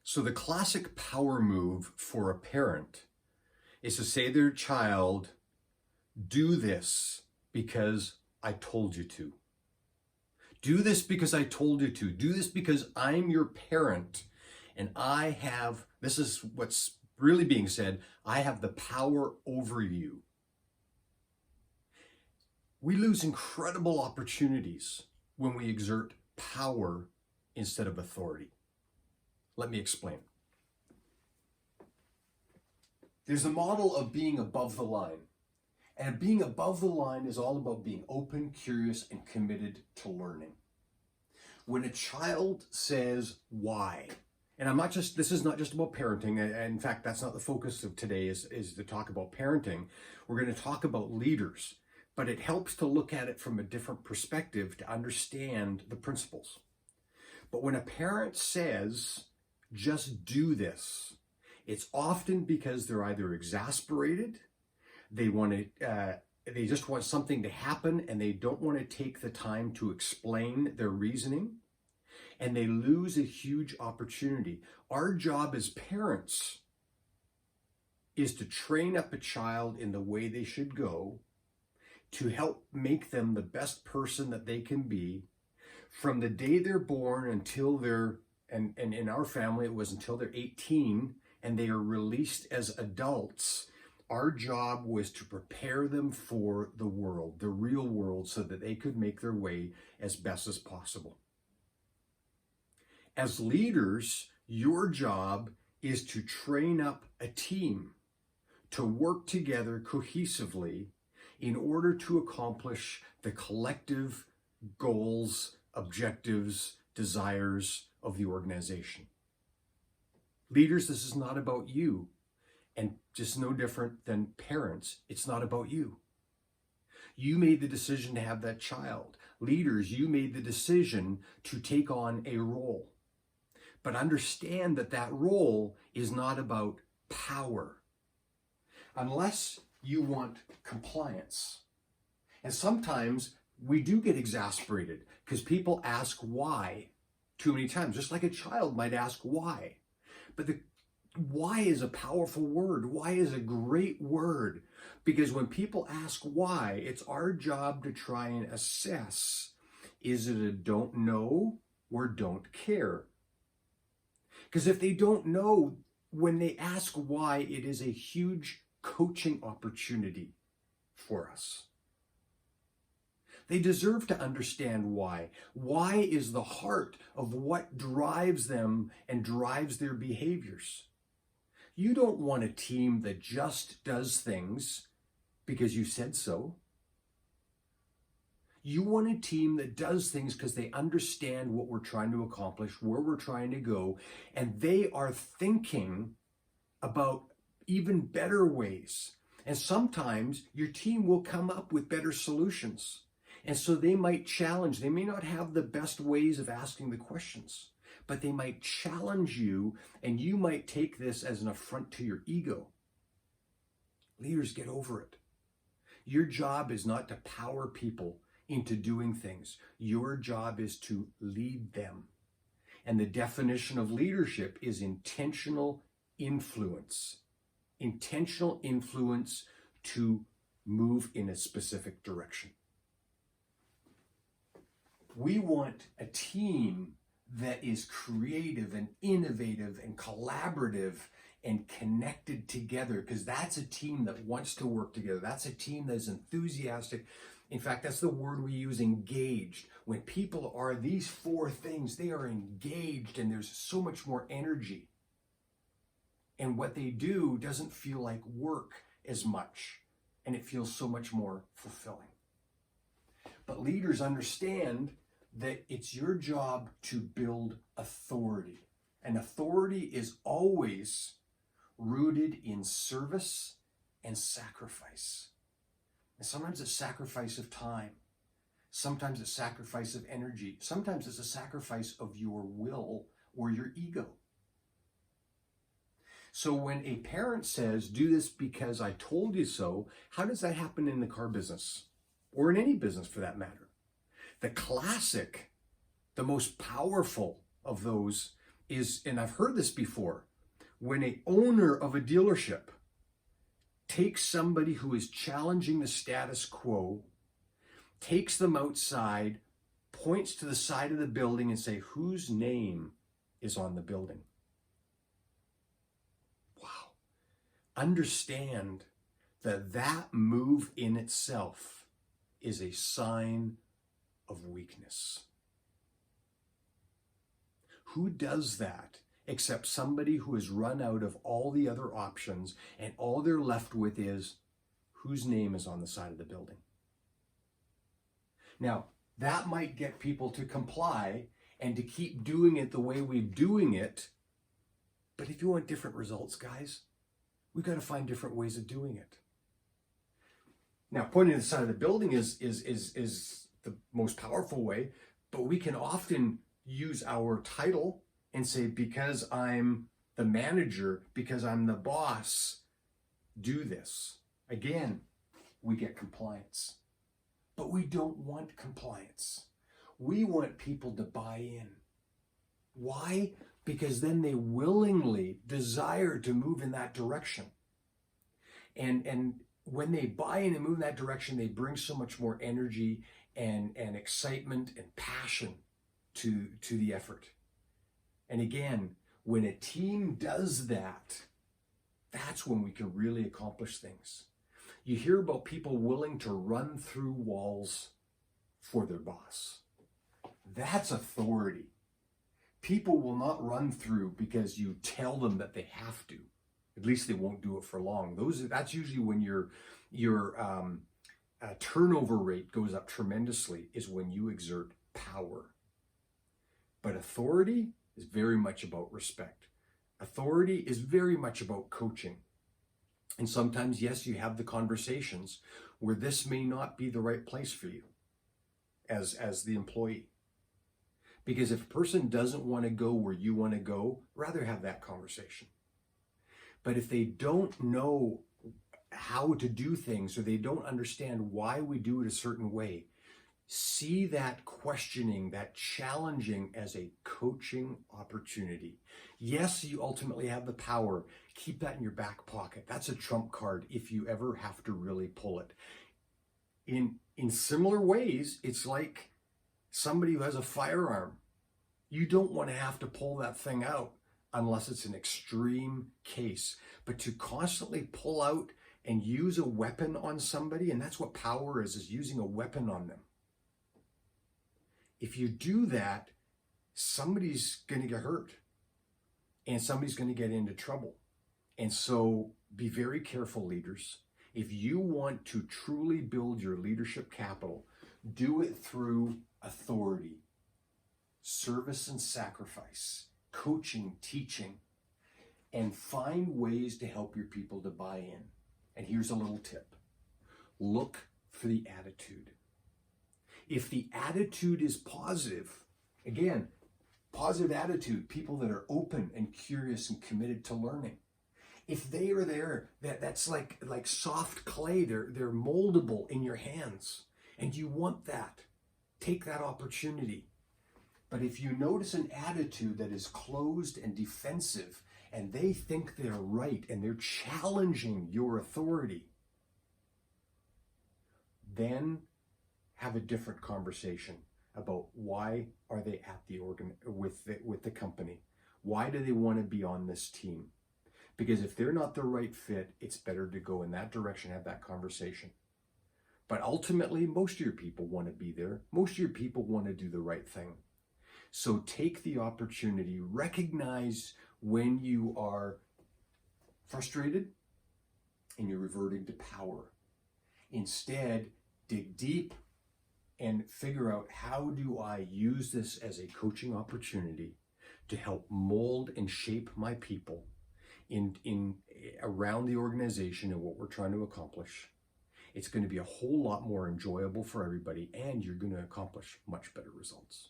So the classic power move for a parent is to say to their child, do this because I told you to. Do this because I told you to. Do this because I'm your parent and this is what's really being said, I have the power over you. We lose incredible opportunities when we exert power instead of authority. Let me explain. There's a model of being above the line. And being above the line is all about being open, curious, and committed to learning. When a child says why, and this is not just about parenting. In fact, that's not the focus of today is to talk about parenting. We're going to talk about leaders, but it helps to look at it from a different perspective to understand the principles. But when a parent says, just do this, it's often because they're either exasperated, they just want something to happen and they don't want to take the time to explain their reasoning, and they lose a huge opportunity. Our job as parents is to train up a child in the way they should go, to help make them the best person that they can be from the day they're born until and in our family it was until they're 18 and they are released as adults. Our job was to prepare them for the world, the real world, so that they could make their way as best as possible. As leaders, your job is to train up a team to work together cohesively in order to accomplish the collective goals, objectives, desires of the organization. Leaders, this is not about you. And just no different than parents, it's not about you. You made the decision to have that child. Leaders, you made the decision to take on a role. But understand that that role is not about power, unless you want compliance. And sometimes we do get exasperated because people ask why too many times, just like a child might ask why. But the why is a powerful word. Why is a great word. Because when people ask why, it's our job to try and assess, is it a don't know or don't care? Because if they don't know, when they ask why, it is a huge coaching opportunity for us. They deserve to understand why. Why is the heart of what drives them and drives their behaviors. You don't want a team that just does things because you said so. You want a team that does things because they understand what we're trying to accomplish, where we're trying to go, and they are thinking about even better ways. And sometimes your team will come up with better solutions. And so they might challenge. They may not have the best ways of asking the questions, but they might challenge you, and you might take this as an affront to your ego. Leaders, get over it. Your job is not to power people into doing things. Your job is to lead them. And the definition of leadership is intentional influence. Intentional influence to move in a specific direction. We want a team that is creative and innovative and collaborative and connected together, because that's a team that wants to work together. That's a team that is enthusiastic. In fact, that's the word we use, engaged. When people are these four things, they are engaged and there's so much more energy. And what they do doesn't feel like work as much, and it feels so much more fulfilling. But leaders understand that it's your job to build authority. And authority is always rooted in service and sacrifice. And sometimes it's sacrifice of time. Sometimes it's sacrifice of energy. Sometimes it's a sacrifice of your will or your ego. So when a parent says, do this because I told you so, how does that happen in the car business? Or in any business for that matter? The classic, the most powerful of those is, and I've heard this before, when an owner of a dealership takes somebody who is challenging the status quo, takes them outside, points to the side of the building and say, whose name is on the building? Wow. Understand that that move in itself is a sign of weakness. Who does that except somebody who has run out of all the other options and all they're left with is whose name is on the side of the building? Now, that might get people to comply and to keep doing it the way we're doing it. But if you want different results, guys, we've got to find different ways of doing it. Now, pointing to the side of the building is the most powerful way, but we can often use our title and say, because I'm the manager, because I'm the boss, do this. Again, we get compliance. But we don't want compliance. We want people to buy in. Why? Because then they willingly desire to move in that direction. And when they buy in and move in that direction, they bring so much more energy and excitement and passion to the effort. And again, when a team does that, that's when we can really accomplish things. You hear about people willing to run through walls for their boss. That's authority. People will not run through because you tell them that they have to. At least they won't do it for long. That's usually when your turnover rate goes up tremendously, is when you exert power. But authority is very much about respect. Authority is very much about coaching. And sometimes, yes, you have the conversations where this may not be the right place for you as the employee. Because if a person doesn't want to go where you want to go, rather have that conversation. But if they don't know how to do things, or they don't understand why we do it a certain way, see that questioning, that challenging as a coaching opportunity. Yes, you ultimately have the power. Keep that in your back pocket. That's a trump card if you ever have to really pull it. In similar ways, it's like somebody who has a firearm. You don't want to have to pull that thing out unless it's an extreme case. But to constantly pull out and use a weapon on somebody, and that's what power is using a weapon on them. If you do that, somebody's going to get hurt and somebody's going to get into trouble. And so be very careful, leaders. If you want to truly build your leadership capital, do it through authority, service and sacrifice, coaching, teaching, and find ways to help your people to buy in. And here's a little tip. Look for the attitude. If the attitude is positive, again, positive attitude, people that are open and curious and committed to learning. If they are there, that's like soft clay, they're moldable in your hands, and you want that. Take that opportunity. But if you notice an attitude that is closed and defensive, and they think they're right, and they're challenging your authority, then have a different conversation about why are they at the with the company. Why do they want to be on this team? Because if they're not the right fit, it's better to go in that direction, have that conversation. But ultimately, most of your people want to be there. Most of your people want to do the right thing. So take the opportunity, recognize when you are frustrated and you're reverting to power. Instead, dig deep and figure out, how do I use this as a coaching opportunity to help mold and shape my people in around the organization and what we're trying to accomplish. It's going to be a whole lot more enjoyable for everybody, and you're going to accomplish much better results.